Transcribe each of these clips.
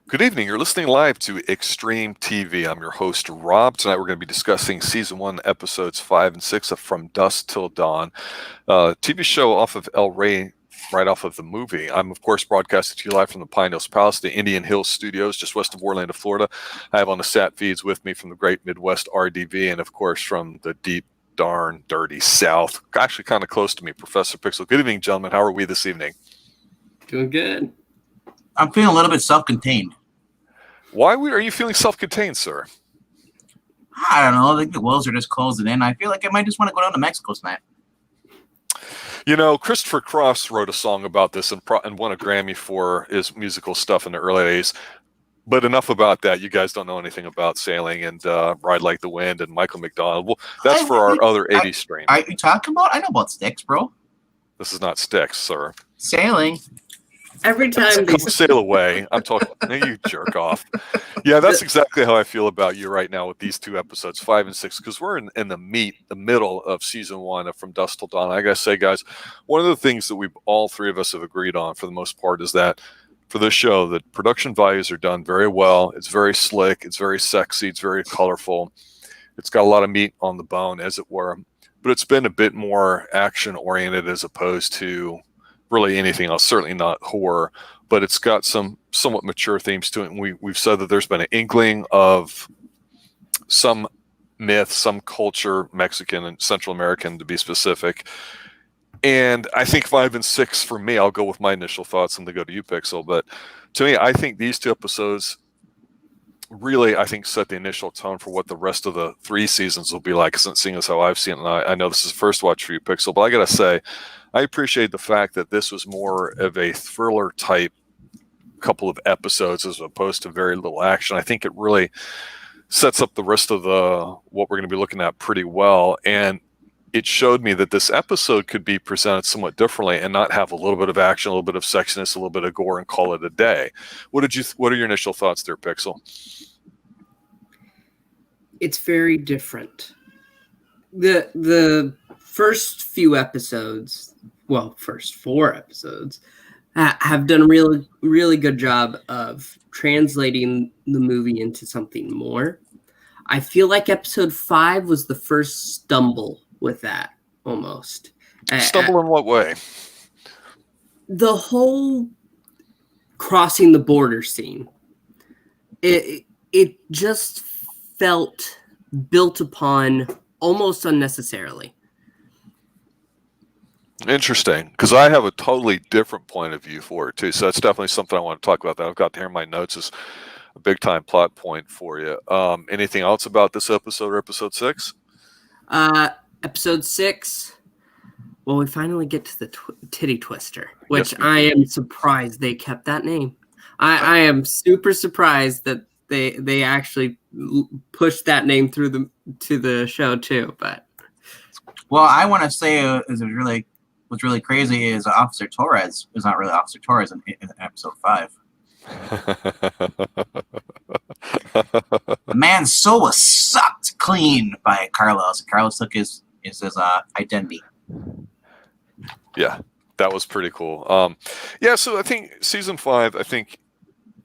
Good evening. You're listening live to Xtreme TV. I'm your host, Rob. Tonight we're going to be discussing Season 1, Episodes 5 and 6 of From Dusk Till Dawn, TV show off of El Rey, right off of the movie. I'm, of course, broadcasting to you live from the Pine Hills Palace, the Indian Hills Studios, just west of Orlando, Florida. I have on the sat feeds with me from the great Midwest RDV and, of course, from the deep, darn, dirty South, actually kind of close to me, Professor Pixel. Good evening, gentlemen. How are we this evening? Doing good. I'm feeling a little bit self-contained. Why are you feeling self-contained, sir? I don't know. I think the wells are just closing in. I feel like I might just want to go down to Mexico tonight. You know, Christopher Cross wrote a song about this and won a Grammy for his musical stuff in the early days. But enough about that. You guys don't know anything about sailing and Ride Like the Wind and Michael McDonald. Well, that's for our other 80s stream. Are you talking about? I know about Styx, bro. This is not Styx, sir. Sailing. Every time Come sail away. I'm talking. You jerk off. Yeah, that's exactly how I feel about you right now with these two episodes, 5 and 6, because we're in the middle of Season 1 of From Dusk Till Dawn. I gotta say, guys, one of the things that all three of us have agreed on for the most part is that for this show, the production values are done very well. It's very slick. It's very sexy. It's very colorful. It's got a lot of meat on the bone, as it were. But it's been a bit more action-oriented as opposed to really anything else, certainly not horror, but it's got some somewhat mature themes to it. And we've said that there's been an inkling of some myth, some culture, Mexican and Central American to be specific. And I think 5 and 6 for me, I'll go with my initial thoughts and then go to you, Pixel. But to me, I think these two episodes really, I think, set the initial tone for what the rest of the 3 seasons will be like, seeing as how I've seen it. And I know this is first watch for you, Pixel, but I got to say, I appreciate the fact that this was more of a thriller type couple of episodes as opposed to very little action. I think it really sets up the rest of what we're going to be looking at pretty well. And it showed me that this episode could be presented somewhat differently and not have a little bit of action, a little bit of sexiness, a little bit of gore, and call it a day. What are your initial thoughts there, Pixel? It's very different. The first few episodes, first 4 episodes, have done a really, really good job of translating the movie into something more. I feel like episode 5 was the first stumble with that, almost. Stumble in what way? The whole crossing the border scene. It just felt built upon almost unnecessarily. Interesting, because I have a totally different point of view for it too. So that's definitely something I want to talk about. That I've got here in my notes as a big time plot point for you. Anything else about this episode or episode 6? Episode 6. Well, we finally get to the Titty Twister, which I am surprised they kept that name. I am super surprised that they actually pushed that name to the show too. But I want to say what's really crazy is Officer Torres is not really Officer Torres in episode 5. The man's soul was sucked clean by Carlos. Carlos took his identity. Yeah, that was pretty cool. So I think season 5,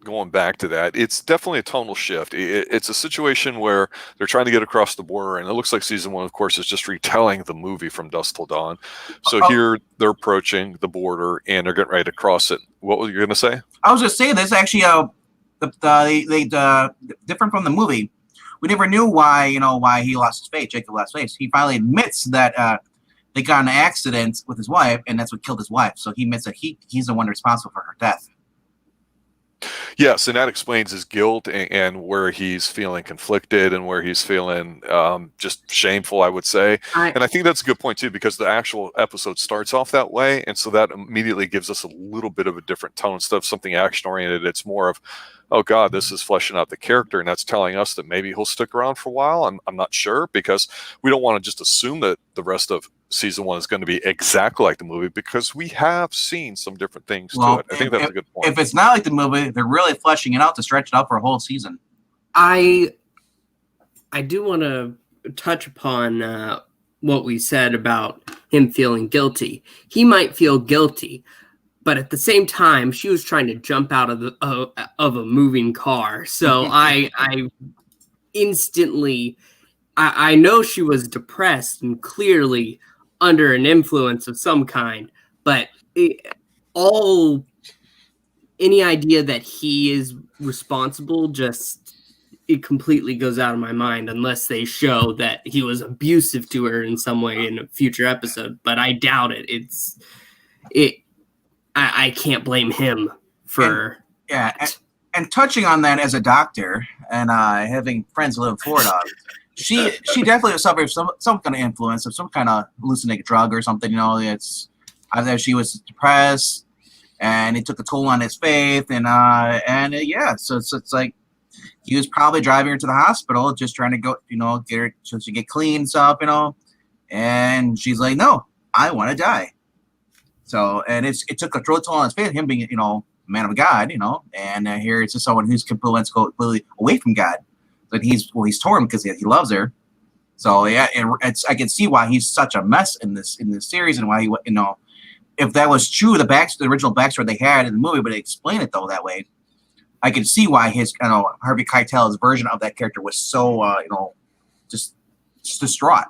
going back to that, it's definitely a tonal shift. It's a situation where they're trying to get across the border, and it looks like season 1, of course, is just retelling the movie From Dusk Till Dawn. So here they're approaching the border, and they're getting ready to cross it. What were you going to say? I was just saying this actually different from the movie. We never knew why he lost his face. Jacob lost his face. He finally admits that they got in an accident with his wife, and that's what killed his wife. So he admits that he's the one responsible for her death. Yes, and that explains his guilt and where he's feeling conflicted and where he's feeling just shameful, I would say. And I think that's a good point, too, because the actual episode starts off that way. And so that immediately gives us a little bit of a different tone. Instead of something action-oriented, it's more of, oh, God, this is fleshing out the character. And that's telling us that maybe he'll stick around for a while. I'm not sure, because we don't want to just assume that the rest of season 1 is going to be exactly like the movie, because we have seen some different things to it. I think that's a good point. If it's not like the movie, they're really fleshing it out to stretch it out for a whole season. I do want to touch upon what we said about him feeling guilty. He might feel guilty, but at the same time, she was trying to jump out of a moving car. So I instantly, I know she was depressed and clearly under an influence of some kind, but any idea that he is responsible it completely goes out of my mind unless they show that he was abusive to her in some way in a future episode. But I doubt it. I can't blame him for and touching on that as a doctor and having friends who live in Florida, she definitely was suffering from some kind of influence of some kind of hallucinogenic drug or something. It's either she was depressed and it took a toll on his faith, so it's like he was probably driving her to the hospital just trying to go, get her so she get clean and stuff, and she's like, no, I want to die. So, and it took a toll on his faith, him being, a man of God, and here it's just someone who's completely away from God, but he's torn because he loves her. So yeah, I can see why he's such a mess in this series, and why he, if that was true, the original backstory they had in the movie, but they explain it though that way, I can see why his, Harvey Keitel's version of that character was so, just distraught.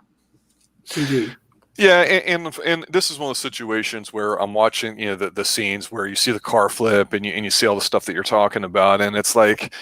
Mm-hmm. Yeah, and this is one of those situations where I'm watching, the scenes where you see the car flip and you see all the stuff that you're talking about, and it's like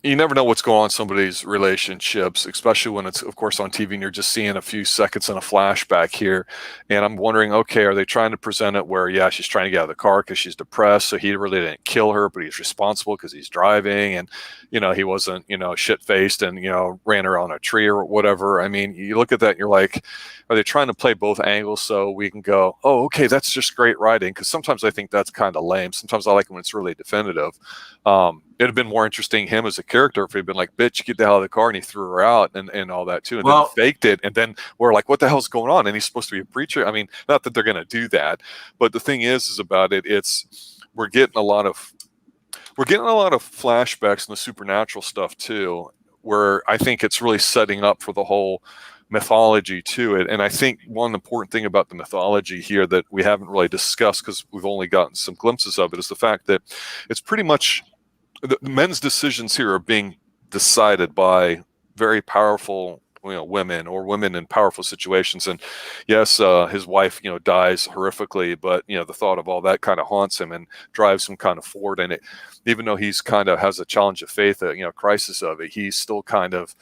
you never know what's going on in somebody's relationships, especially when it's, of course, on TV and you're just seeing a few seconds in a flashback here. And I'm wondering, okay, are they trying to present it where, yeah, she's trying to get out of the car because she's depressed, so he really didn't kill her, but he's responsible because he's driving, and, he wasn't, shit-faced and, ran her on a tree or whatever. I mean, you look at that and you're like, are they trying to play both angles so we can go, oh, okay, that's just great writing? Because sometimes I think that's kind of lame. Sometimes I like it when it's really definitive. It'd have been more interesting him as a character if he'd been like, bitch, get the hell out of the car, and he threw her out and all that too, and then faked it, and then we're like, what the hell's going on? And he's supposed to be a preacher. I mean, not that they're going to do that, but the thing is about it, we're getting a lot of flashbacks and the supernatural stuff too, where I think it's really setting up for the whole mythology to it. And I think one important thing about the mythology here that we haven't really discussed, because we've only gotten some glimpses of it, is the fact that it's pretty much the men's decisions here are being decided by very powerful women, or women in powerful situations. And yes, his wife dies horrifically, but the thought of all that kind of haunts him and drives him kind of forward in it. Even though he's kind of has a challenge of faith, crisis of it, he's still kind of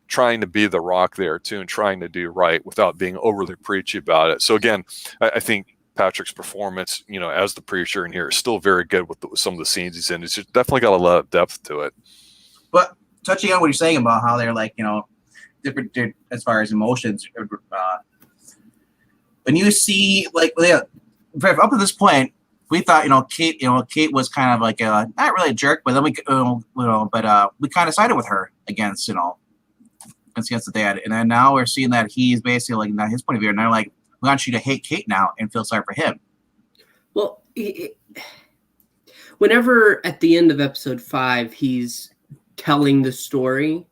trying to be the rock there too, and trying to do right without being overly preachy about it. So again, I think Patrick's performance, as the preacher in here, is still very good with some of the scenes he's in. It's just definitely got a lot of depth to it. But touching on what you're saying about how they're like, different as far as emotions, when you see up to this point, we thought Kate was kind of like not really a jerk, but then we we kind of sided with her against the dad, and then now we're seeing that he's basically like, not his point of view, and they're like, we want you to hate Kate now and feel sorry for him. Well, whenever at the end of episode 5 he's telling the story,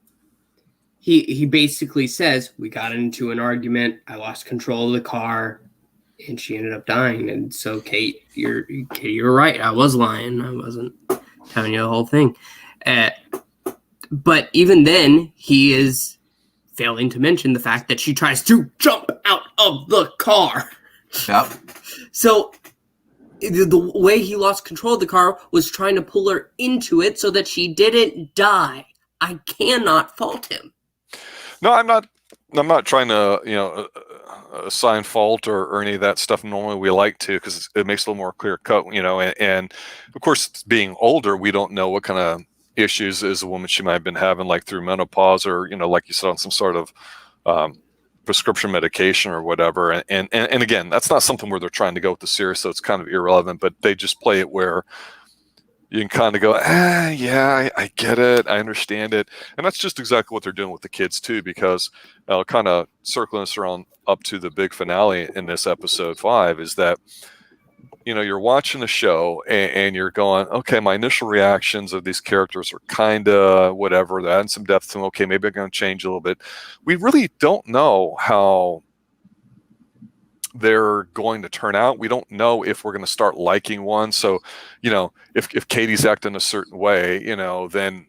he basically says, we got into an argument, I lost control of the car, and she ended up dying. And so Kate, you're right, I was lying, I wasn't telling you the whole thing. But even then, he is failing to mention the fact that she tries to jump out of the car. Yep. So the way he lost control of the car was trying to pull her into it so that she didn't die. I cannot fault him. No, I'm not trying to, assign fault or any of that stuff. Normally we like to, because it makes it a little more clear cut, and of course, being older, we don't know what kind of issues as a woman she might have been having, like through menopause, or like you said, on some sort of prescription medication or whatever. And again, that's not something where they're trying to go with the serious, so it's kind of irrelevant, but they just play it where you can kind of go, yeah, I get it, I understand it. And that's just exactly what they're doing with the kids too, because kind of circling us around up to the big finale in this episode 5 is that you're watching the show and you're going, okay, my initial reactions of these characters are kind of whatever. They're adding some depth to them. Okay, maybe I'm going to change a little bit. We really don't know how they're going to turn out. We don't know if we're going to start liking one. So, if Katie's acting a certain way, then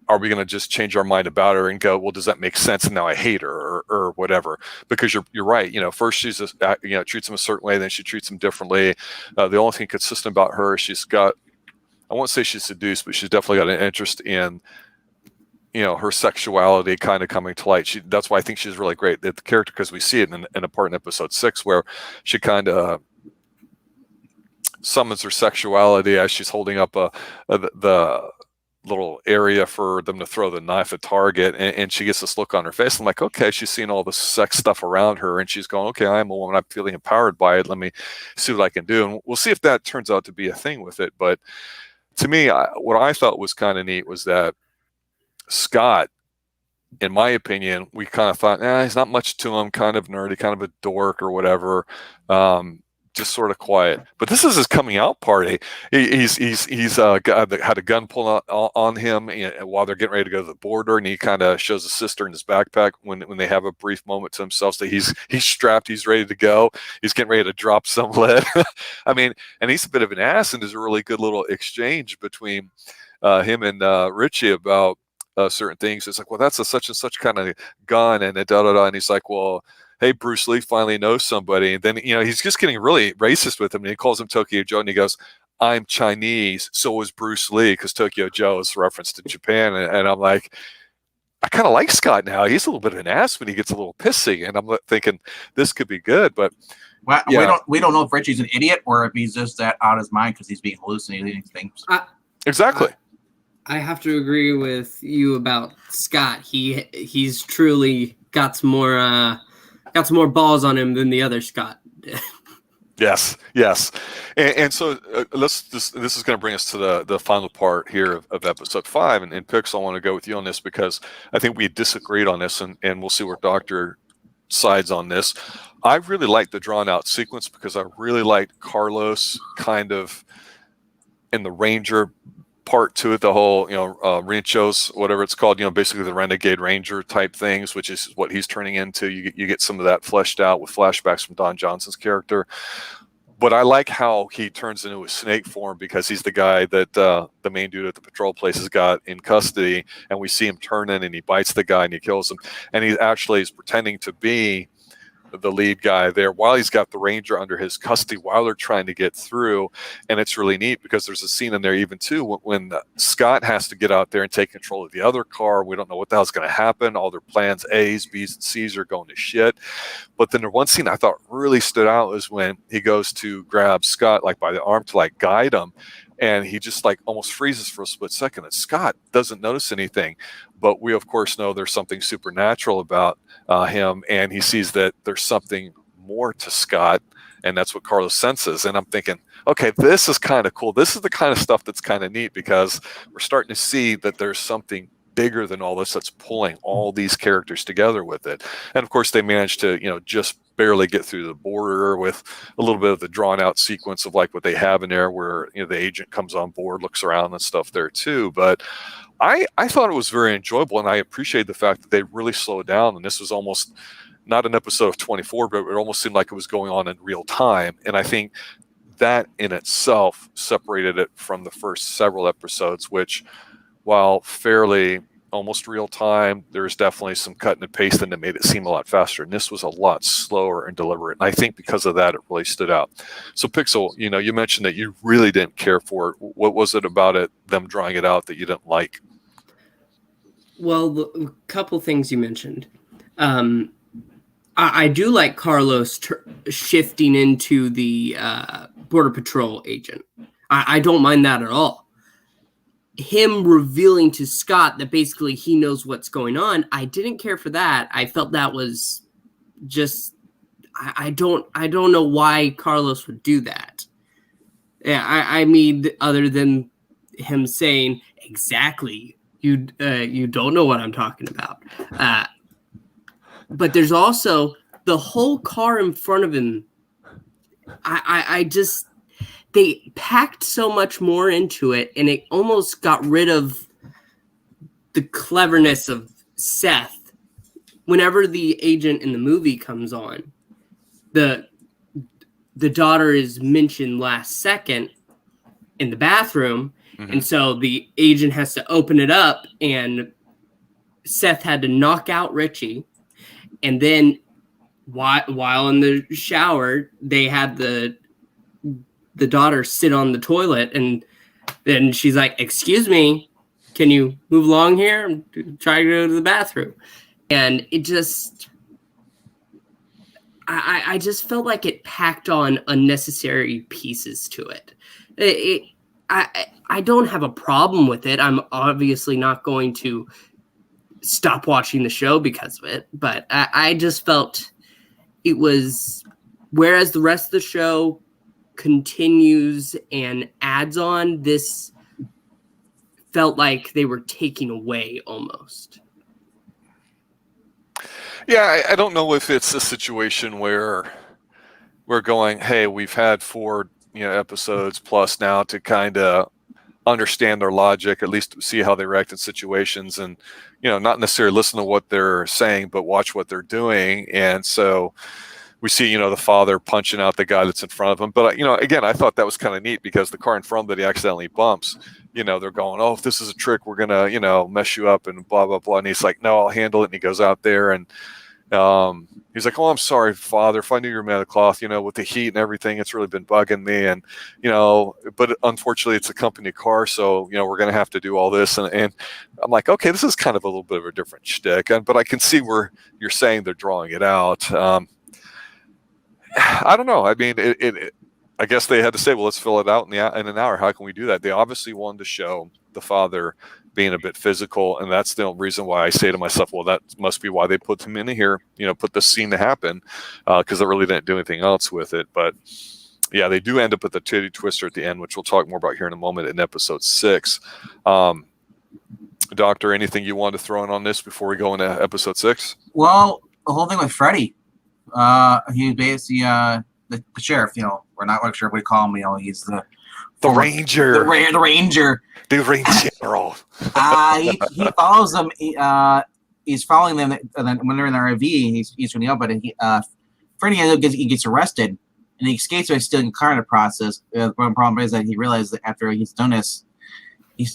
are we going to just change our mind about her and go, well, does that make sense? And now I hate her or whatever, because you're right. First she's, treats him a certain way, then she treats him differently. The only thing consistent about her, she's got, I won't say she's seduced, but she's definitely got an interest in, her sexuality kind of coming to light. That's why I think she's really great. The character, because we see it in a part in episode 6 where she kind of summons her sexuality as she's holding up the little area for them to throw the knife at target, and she gets this look on her face. I'm like, okay, she's seeing all the sex stuff around her, and she's going, okay, I am a woman, I'm feeling empowered by it, let me see what I can do. And we'll see if that turns out to be a thing with it. But to me, what I thought was kind of neat was that Scott, in my opinion, we kind of thought, he's not much to him, kind of nerdy, kind of a dork or whatever, just sort of quiet. But this is his coming out party. He's had a gun pulled on him while they're getting ready to go to the border, and he kind of shows his sister in his backpack when they have a brief moment to himself. So he's strapped, he's ready to go. He's getting ready to drop some lead. I mean, and he's a bit of an ass, and there's a really good little exchange between him and Richie about certain things. It's like, well, that's a such and such kind of gun, and and he's like, well, hey, Bruce Lee finally knows somebody. And then, he's just getting really racist with him. And he calls him Tokyo Joe, and he goes, I'm Chinese, so is Bruce Lee, because Tokyo Joe is referenced to Japan. And I'm like, I kind of like Scott now. He's a little bit of an ass when he gets a little pissy. And I'm thinking this could be good. But well, we don't know if Richie's an idiot or if he's just that out of his mind because he's being hallucinating things. Exactly. I have to agree with you about Scott. He's truly got some more balls on him than the other Scott. Yes. And so this is going to bring us to the final part here of episode 5. And Pix, I want to go with you on this because I think we disagreed on this, and we'll see where Doctor sides on this. I really liked the drawn out sequence because I really liked Carlos kind of in the Ranger part to it, the whole Rinchos, whatever it's called, basically the Renegade Ranger type things, which is what he's turning into. You get some of that fleshed out with flashbacks from Don Johnson's character. But I like how he turns into a snake form because he's the guy that the main dude at the patrol place has got in custody, and we see him turn in and he bites the guy and he kills him, and he actually is pretending to be the lead guy there while he's got the Ranger under his custody while they're trying to get through. And it's really neat because there's a scene in there even too when Scott has to get out there and take control of the other car. We don't know what the hell's going to happen. All their plans A's, B's, and C's are going to shit. But then the one scene I thought really stood out is when he goes to grab Scott like by the arm to like guide him, and he just like almost freezes for a split second, and Scott doesn't notice anything. But we, of course, know there's something supernatural about him, and he sees that there's something more to Scott, and that's what Carlos senses. And I'm thinking, okay, this is kind of cool. This is the kind of stuff that's kind of neat because we're starting to see that there's something bigger than all this that's pulling all these characters together with it. And, of course, they managed to, just barely get through the border with a little bit of the drawn out sequence of like what they have in there where, the agent comes on board, looks around and stuff there too. But I thought it was very enjoyable, and I appreciate the fact that they really slowed down, and this was almost not an episode of 24, but it almost seemed like it was going on in real time. And I think that in itself separated it from the first several episodes, which, while fairly almost real time, there's definitely some cutting and pasting that made it seem a lot faster. And this was a lot slower and deliberate. And I think because of that, it really stood out. So Pixel, you mentioned that you really didn't care for it. What was it about it, them drawing it out, that you didn't like? Well, a couple things you mentioned. I do like Carlos shifting into the Border Patrol agent. I don't mind that at all. Him revealing to Scott that basically he knows what's going on, I didn't care for that. I felt that was just I don't know why Carlos would do that. Yeah, I mean, other than him saying exactly, you don't know what I'm talking about. But there's also the whole car in front of him. I just, they packed so much more into it, and it almost got rid of the cleverness of Seth. Whenever the agent in the movie comes on, the the daughter is mentioned last second in the bathroom, Mhm. and so the agent has to open it up, and Seth had to knock out Richie, and then while in the shower, they had the daughter sit on the toilet, and then she's like, "Excuse me, can you move along here? I'm trying to go to the bathroom." And it just, I just felt like it packed on unnecessary pieces to it. I don't have a problem with it. I'm obviously not going to stop watching the show because of it, but I just felt it was, whereas the rest of the show continues and adds on, this felt like they were taking away almost. Yeah, I don't know if it's a situation where we're going, hey, we've had 4 episodes plus now to kind of understand their logic, at least see how they react in situations, and not necessarily listen to what they're saying, but watch what they're doing. And so we see the father punching out the guy that's in front of him. But again, I thought that was kind of neat, because the car in front that he accidentally bumps, they're going, oh, if this is a trick, we're gonna mess you up and blah blah blah. And he's like, no, I'll handle it. And he goes out there, and he's like, oh, I'm sorry, Father, if I knew you were made of cloth, with the heat and everything, it's really been bugging me. And, but unfortunately it's a company car. So, we're going to have to do all this. And I'm like, okay, this is kind of a little bit of a different shtick. But I can see where you're saying they're drawing it out. I don't know. I mean, I guess they had to say, well, let's fill it out in an hour. How can we do that? They obviously wanted to show the father being a bit physical, and that's the reason why I say to myself, well, that must be why they put him in here, put this scene to happen, because they really didn't do anything else with it. But yeah, they do end up with the Titty Twister at the end, which we'll talk more about here in a moment in episode 6. Doctor, anything you want to throw in on this before we go into episode 6? Well, the whole thing with Freddy, he basically the sheriff. We're not quite sure what we call him. He's the ranger. The ranger. The ranger. He follows them. He's following them, and then when they're in their RV, he's running up. But Freddy gets arrested, and he escapes by stealing a car in the process. The problem is that he realized that after he's done this, he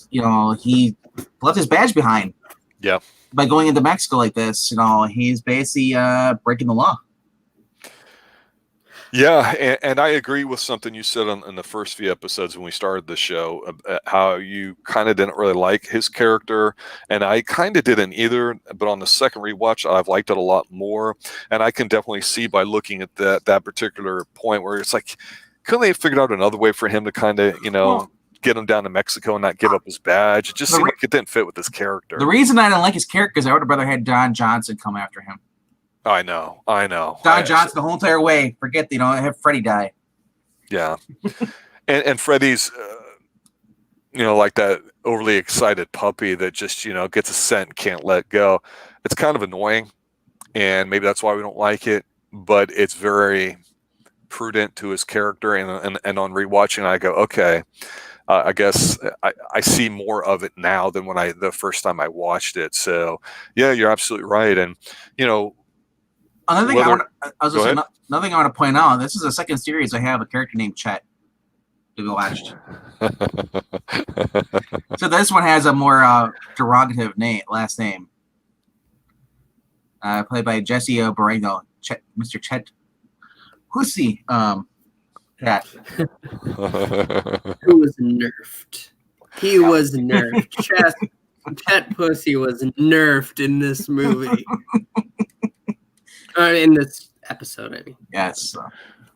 left his badge behind. Yeah. By going into Mexico like this, he's basically breaking the law. Yeah, and I agree with something you said in the first few episodes when we started the show, how you kind of didn't really like his character, and I kind of didn't either, but on the second rewatch, I've liked it a lot more, and I can definitely see by looking at that particular point where it's like, couldn't they have figured out another way for him to kind of, get him down to Mexico and not give up his badge? It just seemed like it didn't fit with his character. The reason I didn't like his character is I would have rather had Don Johnson come after him. I know. Don Johnson the whole entire way. Forget, have Freddy die. Yeah. and Freddy's, like that overly excited puppy that just, gets a scent and can't let go. It's kind of annoying, and maybe that's why we don't like it, but it's very prudent to his character. And on rewatching, I go, okay, I guess I see more of it now than when the first time I watched it. So yeah, you're absolutely right. And, another thing I want to point out, this is the second series I have a character named Chet to be watched. So this one has a more derogative last name. Played by Jesse Borrego, Mr. Chet Pussy Cat. Who was nerfed. He was nerfed. Chet Pussy was nerfed in this movie. In this episode, I mean. Yes.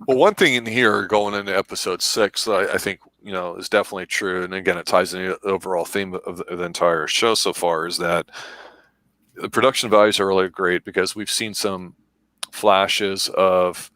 Well, one thing in here going into episode 6, I think, is definitely true. And again, it ties in the overall theme of the entire show so far, is that the production values are really great, because we've seen some flashes of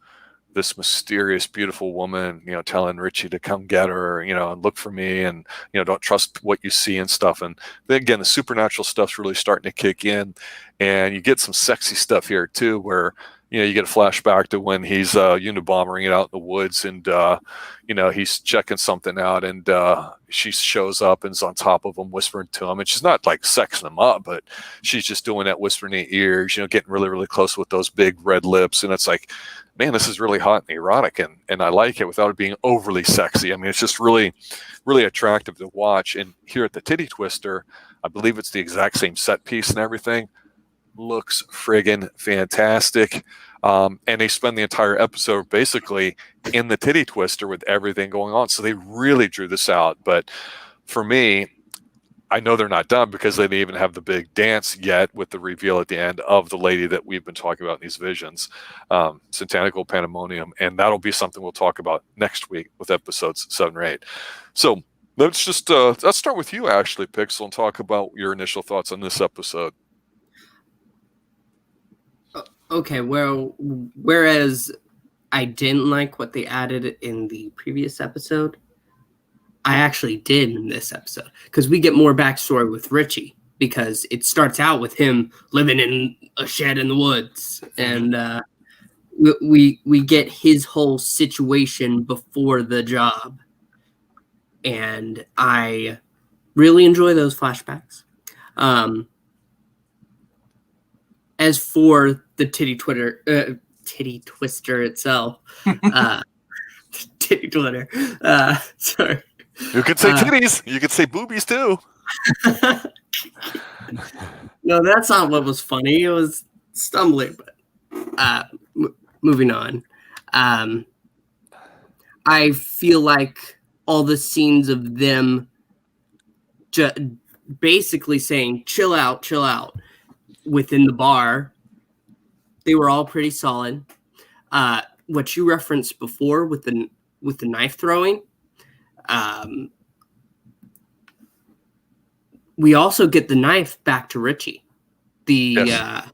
this mysterious, beautiful woman, telling Richie to come get her, and look for me, and, don't trust what you see and stuff. And then again, the supernatural stuff's really starting to kick in, and you get some sexy stuff here too, where, you get a flashback to when he's Unabombering it out in the woods, and he's checking something out, and she shows up and is on top of him, whispering to him, and she's not like sexing him up, but she's just doing that, whispering in ears, getting really, really close with those big red lips, and it's like, man, this is really hot and erotic, and I like it without it being overly sexy. I mean, it's just really, really attractive to watch. And here at the Titty Twister, I believe it's the exact same set piece and everything. Looks friggin' fantastic. And they spend the entire episode basically in the Titty Twister with everything going on. So they really drew this out. But for me, I know they're not done because they didn't even have the big dance yet with the reveal at the end of the lady that we've been talking about in these visions, Satanical Pandemonium. And that'll be something we'll talk about next week with episodes 7 or 8. So let's start with you, Ashley Pixel, and talk about your initial thoughts on this episode. Okay, well, whereas I didn't like what they added in the previous episode, I actually did in this episode, because we get more backstory with Richie, because it starts out with him living in a shed in the woods, and we get his whole situation before the job, and I really enjoy those flashbacks. As for the Titty Twister itself, Titty Twitter, sorry. You could say titties. You could say boobies too. No, that's not what was funny. It was stumbling. But moving on. I feel like all the scenes of them basically saying, chill out, within the bar, they were all pretty solid. What you referenced before with the knife throwing, we also get the knife back to Richie. Yes.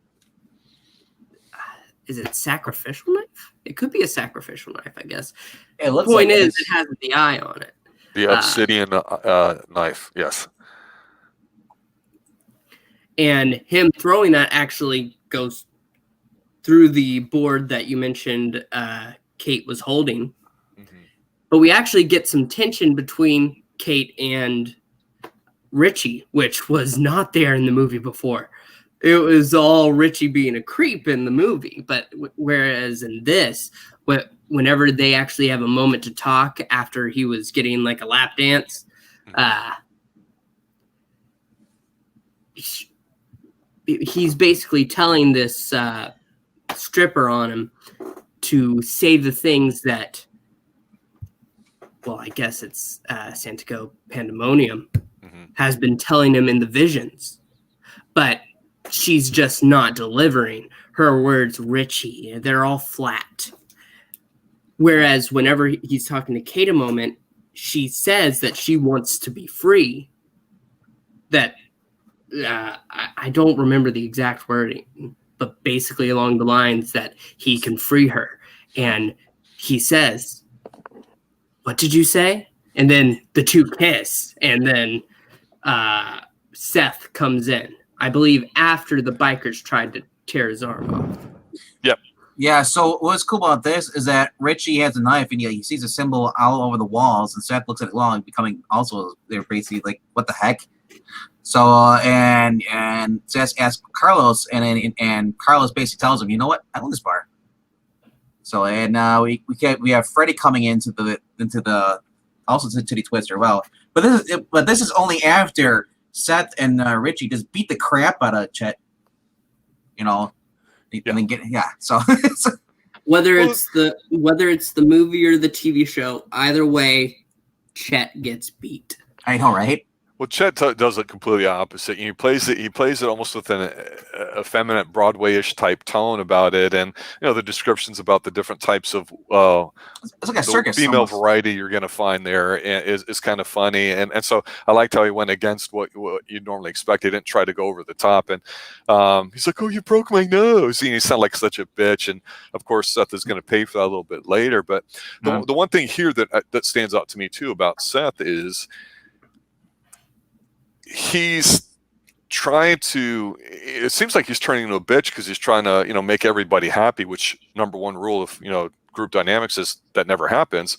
Is it sacrificial knife? It could be a sacrificial knife, I guess. It looks Point like is, it has the eye on it. The obsidian knife, yes. And him throwing that actually goes through the board that you mentioned Kate was holding. Mm-hmm. But we actually get some tension between Kate and Richie, which was not there in the movie before. It was all Richie being a creep in the movie. But whereas in this, whenever they actually have a moment to talk after he was getting like a lap dance, he's basically telling this stripper on him to say the things that, well, I guess it's Santico Pandemonium has been telling him in the visions. But she's just not delivering. Her words, Richie, they're all flat. Whereas whenever he's talking to Kate a moment, she says that she wants to be free. That I don't remember the exact wording, but basically along the lines that he can free her. And he says, what did you say? And then the two kiss. And then Seth comes in, I believe, after the bikers tried to tear his arm off. Yep. Yeah, so what's cool about this is that Richie has a knife, and he sees a symbol all over the walls, and Seth looks at it long, becoming also, they're basically like, what the heck? So, and Seth asks Carlos, and Carlos basically tells him, you know what, I own this bar. So, and we have Freddie coming into the also to Titty Twister. Well, but this is only after Seth and Richie just beat the crap out of Chet. And then so whether it's the movie or the TV show, either way, Chet gets beat. I know, right? Well, Chet does it completely opposite. He plays it almost with an effeminate Broadway-ish type tone about it, and the descriptions about the different types of it's like a circus female almost. Variety you're going to find there is kind of funny, and so I liked how he went against what you'd normally expect. He didn't try to go over the top, and he's like, "Oh, you broke my nose," and he sounded like such a bitch. And of course, Seth is going to pay for that a little bit later. But the one thing here that stands out to me too about Seth is, he's trying to, it seems like he's turning into a bitch because he's trying to, make everybody happy, which number one rule of, group dynamics is that never happens.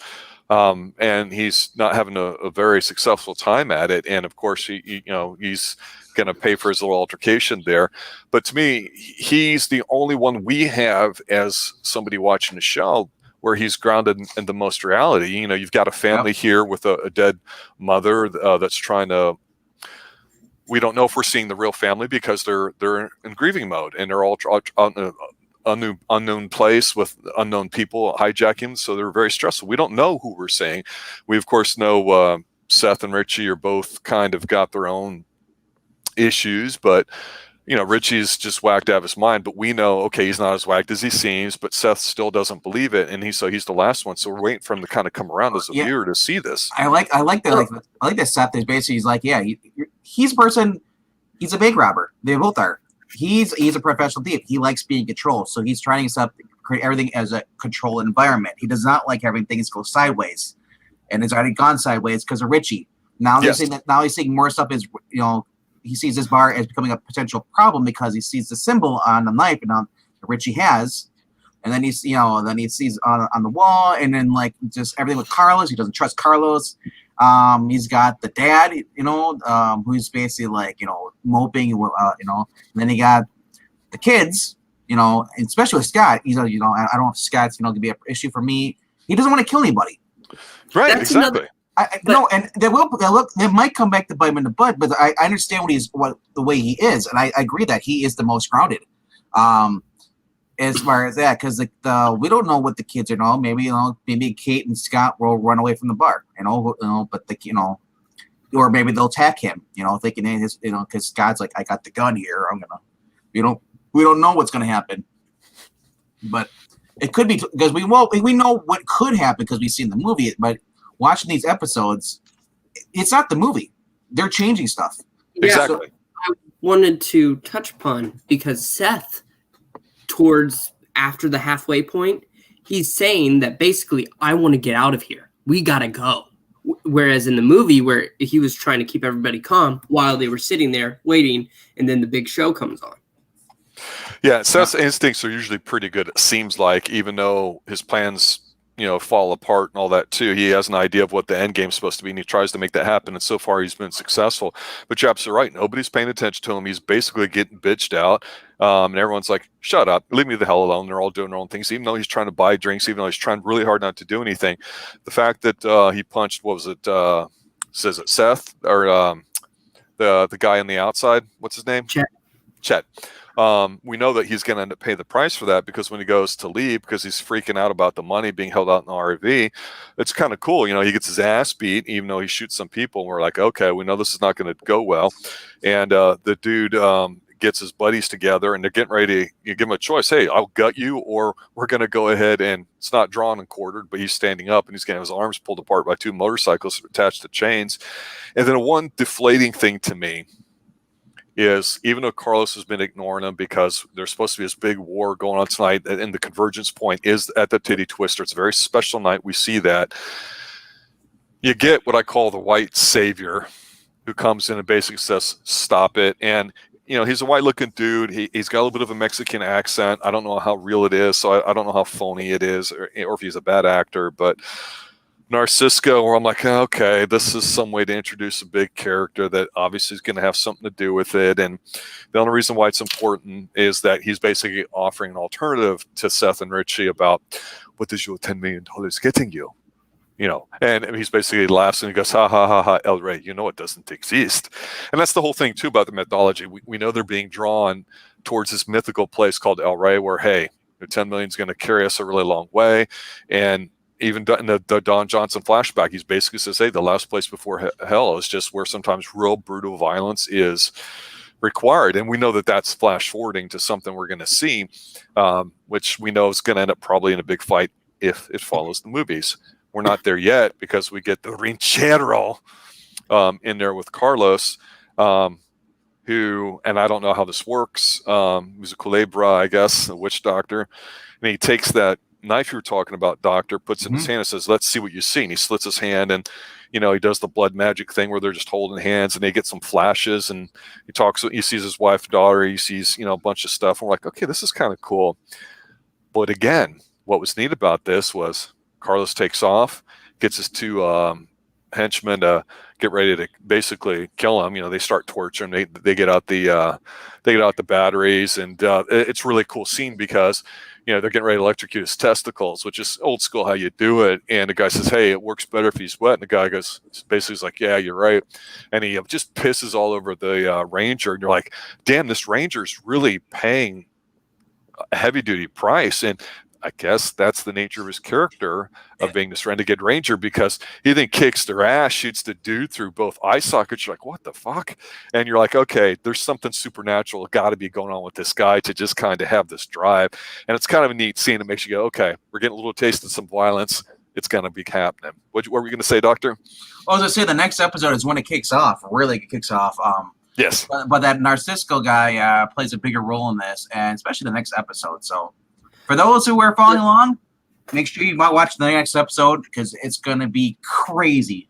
And he's not having a very successful time at it. And of course, he's going to pay for his little altercation there. But to me, he's the only one we have as somebody watching the show where he's grounded in the most reality. You've got a family here with a dead mother that's trying to. We don't know if we're seeing the real family because they're in grieving mode and they're all out in an unknown place with unknown people hijacking. So they're very stressful. We don't know who we're seeing. We of course know Seth and Richie are both kind of got their own issues, but Richie's just whacked out of his mind, but we know, okay, he's not as whacked as he seems, but Seth still doesn't believe it. And he's the last one. So we're waiting for him to kind of come around as a viewer to see this. I like that. I like that Seth is basically, he's like, yeah, he's a person. He's a bank robber. They both are. He's a professional thief. He likes being controlled. So he's trying to create everything as a controlled environment. He does not like having things go sideways, and it's already gone sideways because of Richie. Now they're saying that now he's seeing more stuff is, he sees this bar as becoming a potential problem because he sees the symbol on the knife and that Richie has, and then he's then he sees on the wall, and then like just everything with Carlos. He doesn't trust Carlos. He's got the dad, who's basically like moping, and then he got the kids, especially with Scott. He's I don't know if Scott's gonna be an issue for me. He doesn't want to kill anybody. Right, that's exactly. And they might come back to bite him in the butt, but I understand the way he is, and I agree that he is the most grounded. As far as that, because we don't know what the kids are. Maybe Kate and Scott will run away from the bar, but or maybe they'll attack him, thinking his, because Scott's like, I got the gun here. We don't know what's gonna happen, but it could be because we know what could happen because we've seen the movie, but watching these episodes, it's not the movie. They're changing stuff. Exactly. So I wanted to touch upon because Seth, towards after the halfway point, he's saying that basically, I want to get out of here. We got to go. Whereas in the movie where he was trying to keep everybody calm while they were sitting there waiting, and then the big show comes on. Yeah, Seth's instincts are usually pretty good, it seems like, even though his plans fall apart and all that too. He has an idea of what the end game's supposed to be, and he tries to make that happen. And so far, he's been successful. But you're absolutely right. Nobody's paying attention to him. He's basically getting bitched out, and everyone's like, "Shut up, leave me the hell alone." They're all doing their own things, even though he's trying to buy drinks, even though he's trying really hard not to do anything. The fact that he punched, what was it? Says it Seth or the guy on the outside? What's his name? Chet. We know that he's going to end up paying the price for that because when he goes to leave, because he's freaking out about the money being held out in the RV, it's kind of cool. He gets his ass beat, even though he shoots some people. And we're like, okay, we know this is not going to go well. And the dude gets his buddies together, and they're getting ready to give him a choice. Hey, I'll gut you, or we're going to go ahead, and it's not drawn and quartered, but he's standing up, and he's getting his arms pulled apart by two motorcycles attached to chains. And then one deflating thing to me is, even though Carlos has been ignoring him because there's supposed to be this big war going on tonight, and the convergence point is at the Titty Twister. It's a very special night. We see that. You get what I call the white savior who comes in and basically says, stop it. And, he's a white-looking dude. He's got a little bit of a Mexican accent. I don't know how real it is, so I don't know how phony it is or if he's a bad actor, but Narcisco, where I'm like, okay, this is some way to introduce a big character that obviously is going to have something to do with it. And the only reason why it's important is that he's basically offering an alternative to Seth and Richie about, what is your $10 million getting you? And he's basically laughs and he goes, ha, ha, ha, ha, El Rey, it doesn't exist. And that's the whole thing, too, about the mythology. We know they're being drawn towards this mythical place called El Rey where, hey, the 10 million is going to carry us a really long way. And even in the Don Johnson flashback, he's basically says, hey, the last place before hell is just where sometimes real brutal violence is required. And we know that that's flash forwarding to something we're going to see, which we know is going to end up probably in a big fight if it follows the movies. We're not there yet because we get the Rinchero in there with Carlos, who, and I don't know how this works, who's a Culebra, I guess, a witch doctor. And he takes that knife you were talking about, Doctor, puts it in his hand and says, let's see what you see. And he slits his hand, and he does the blood magic thing where they're just holding hands and they get some flashes, and he sees his wife and daughter, he sees, a bunch of stuff. And we're like, okay, this is kind of cool. But again, what was neat about this was Carlos takes off, gets his two henchmen to get ready to basically kill him. They start torturing. They get out the batteries, and it's a really cool scene because they're getting ready to electrocute his testicles, which is old school how you do it. And the guy says, "Hey, it works better if he's wet." And the guy goes, basically, he's like, "Yeah, you're right." And he just pisses all over the ranger, and you're like, "Damn, this ranger's really paying a heavy duty price." And I guess that's the nature of his character of being this renegade ranger, because he then kicks their ass, shoots the dude through both eye sockets. You're like, what the fuck? And you're like, okay, there's something supernatural got to be going on with this guy to just kind of have this drive. And it's kind of a neat scene that makes you go, okay, we're getting a little taste of some violence. It's going to be happening. What were we going to say, Doctor? Well, I was going to say the next episode is when it kicks off, really it kicks off. Yes. But that Narcisco guy plays a bigger role in this, and especially the next episode. So for those who are following along, make sure you might watch the next episode because it's going to be crazy.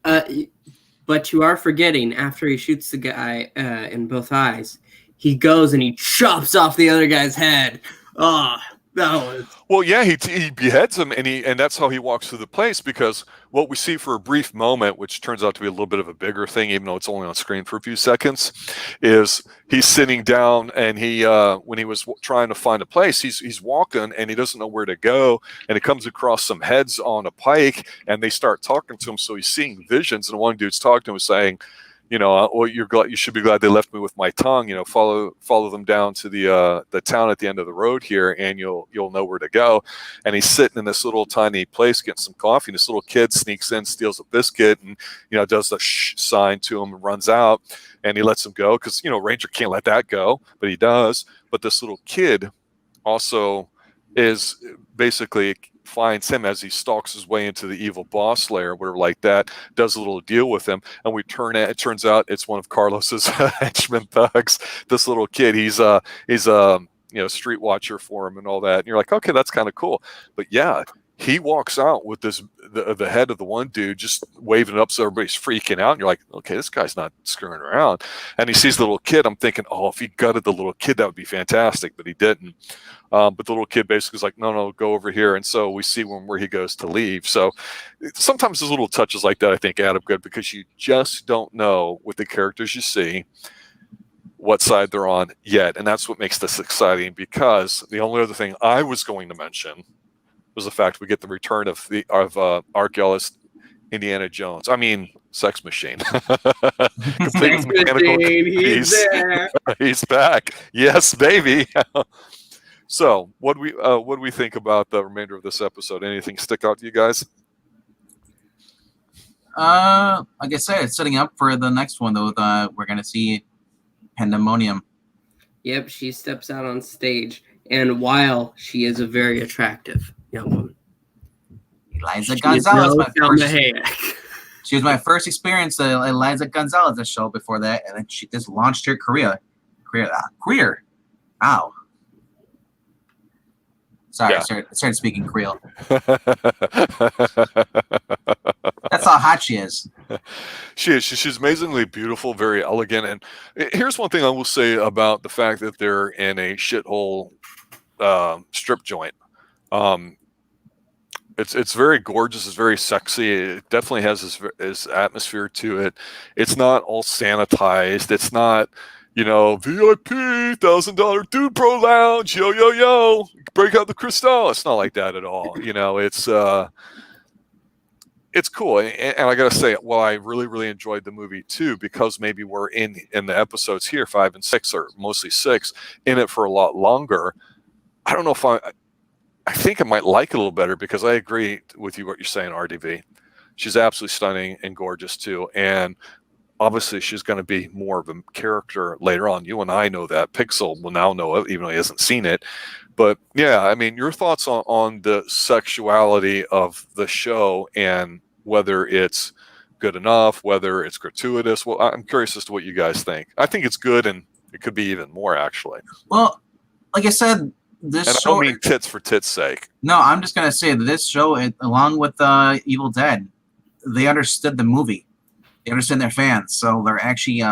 But you are forgetting, after he shoots the guy in both eyes, he goes and he chops off the other guy's head. Oh, that was... Well, yeah, he beheads him, and that's how he walks through the place, because what we see for a brief moment, which turns out to be a little bit of a bigger thing, even though it's only on screen for a few seconds, is he's sitting down, and he when he was trying to find a place, he's walking, and he doesn't know where to go, and he comes across some heads on a pike, and they start talking to him, so he's seeing visions, and one dude's talking to him saying, well, you should be glad they left me with my tongue. Follow them down to the town at the end of the road here, and you'll know where to go. And he's sitting in this little tiny place getting some coffee. And this little kid sneaks in, steals a biscuit, and does the shh sign to him and runs out. And he lets him go because Ranger can't let that go, but he does. But this little kid also is basically finds him as he stalks his way into the evil boss lair, whatever like that, does a little deal with him, and it turns out it's one of Carlos's henchmen thugs. This little kid, he's a street watcher for him and all that, and you're like, okay, that's kind of cool. But yeah, he walks out with the head of the one dude just waving it up so everybody's freaking out, and you're like, okay, this guy's not screwing around. And he sees the little kid. I'm thinking, oh, if he gutted the little kid, that would be fantastic, but he didn't. But the little kid basically is like, no, go over here. And so we see where he goes to leave. So sometimes there's little touches like that, I think, add up good, because you just don't know with the characters you see what side they're on yet. And that's what makes this exciting, because the only other thing I was going to mention was the fact we get the return of archaeologist Indiana Jones. I mean, Sex Machine. Sex Machine, he's there. He's back. Yes, baby. So, what do we think about the remainder of this episode? Anything stick out to you guys? Like I said, it's setting up for the next one, though. We're going to see Pandemonium. Yep, she steps out on stage, and while she is a very attractive young woman, Eliza Gonzalez, she was my first experience at Eliza Gonzalez's show before that, and then she just launched her career. Ow. Sorry, yeah. I started speaking Creole. That's how hot she is. She is. She's amazingly beautiful, very elegant. And here's one thing I will say about the fact that they're in a shithole strip joint. It's very gorgeous. It's very sexy. It definitely has this atmosphere to it. It's not all sanitized. It's not, VIP $1,000 Dude Pro Lounge. Yo. Break out the Cristal. It's not like that at all. It's cool. And I got to say, well, I really, really enjoyed the movie too, because maybe we're in the episodes here, 5 and 6, or mostly 6, in it for a lot longer. I don't know if I think I might like it a little better, because I agree with you what you're saying, RDV. She's absolutely stunning and gorgeous too. And obviously she's going to be more of a character later on. You and I know that. Pixel will now know it, even though he hasn't seen it. But yeah, I mean, your thoughts on the sexuality of the show and whether it's good enough, whether it's gratuitous. Well, I'm curious as to what you guys think. I think it's good, and it could be even more, actually. Well, like I said, this and show... I don't mean tits for tits' sake. No, I'm just going to say that this show, along with Evil Dead, they understood the movie. They understand their fans, so they're actually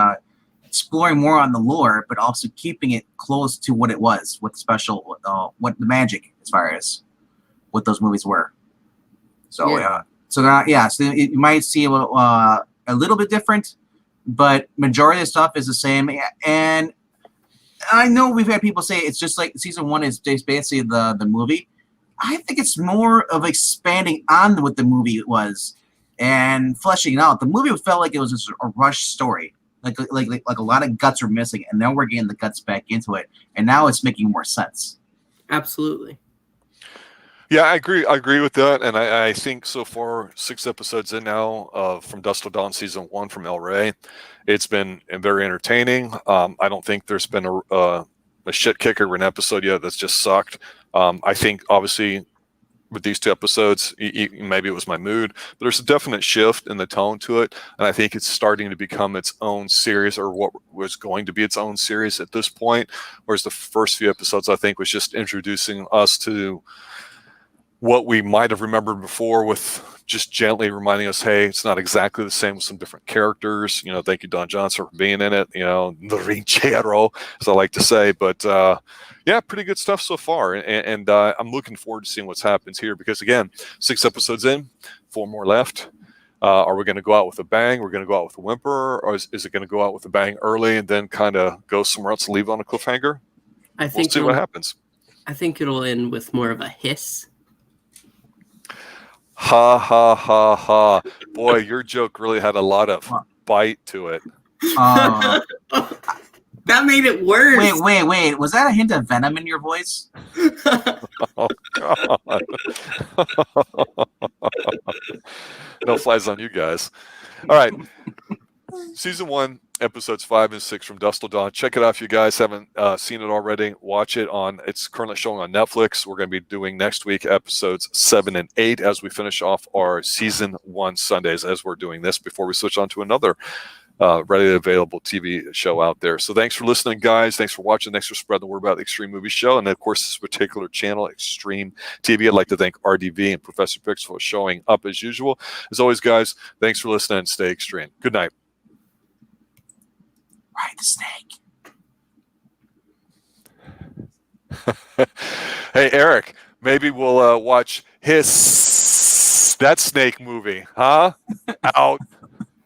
exploring more on the lore, but also keeping it close to what it was, what the magic, as far as what those movies were. So so you might see a little bit different, but majority of the stuff is the same. And I know we've had people say it's just like season 1 is basically the movie. I think it's more of expanding on what the movie was and fleshing it out. The movie felt like it was just a rushed story, like a lot of guts were missing, and now we're getting the guts back into it, and now it's making more sense. Absolutely. Yeah, I agree with that, and I think so far 6 episodes in now from Dusk Till Dawn season 1 from El Rey, it's been very entertaining. I don't think there's been a shit kicker of an episode yet that's just sucked. I think obviously with these 2 episodes, maybe it was my mood, but there's a definite shift in the tone to it, and I think it's starting to become its own series, or what was going to be its own series at this point, whereas the first few episodes I think was just introducing us to what we might have remembered before, with just gently reminding us, hey, it's not exactly the same with some different characters. Thank you, Don Johnson, for being in it. The Rinchero, as I like to say. But yeah, pretty good stuff so far. And I'm looking forward to seeing what happens here, because, again, 6 episodes in, 4 more left. Are we going to go out with a bang? We're going to go out with a whimper? Or is it going to go out with a bang early and then kind of go somewhere else and leave on a cliffhanger? We'll see what happens. I think it'll end with more of a hiss. Ha ha ha ha! Boy, your joke really had a lot of bite to it. That made it worse. Wait! Was that a hint of venom in your voice? Oh God! No flies on you guys. All right, season 1. Episodes 5 and 6 from Dusk Till Dawn. Check it out if you guys haven't seen it already. Watch it it's currently showing on Netflix. We're going to be doing next week episodes 7 and 8 as we finish off our season 1 Sundays, as we're doing this before we switch on to another readily available TV show out there. So thanks for listening, guys. Thanks for watching. Thanks for spreading the word about the Xtreme Movie Show. And of course, this particular channel, Xtreme TV. I'd like to thank RDV and Professor Pix for showing up as usual. As always, guys, thanks for listening and stay extreme. Good night. Ride the snake. Hey, Eric, maybe we'll watch that snake movie, huh? Out.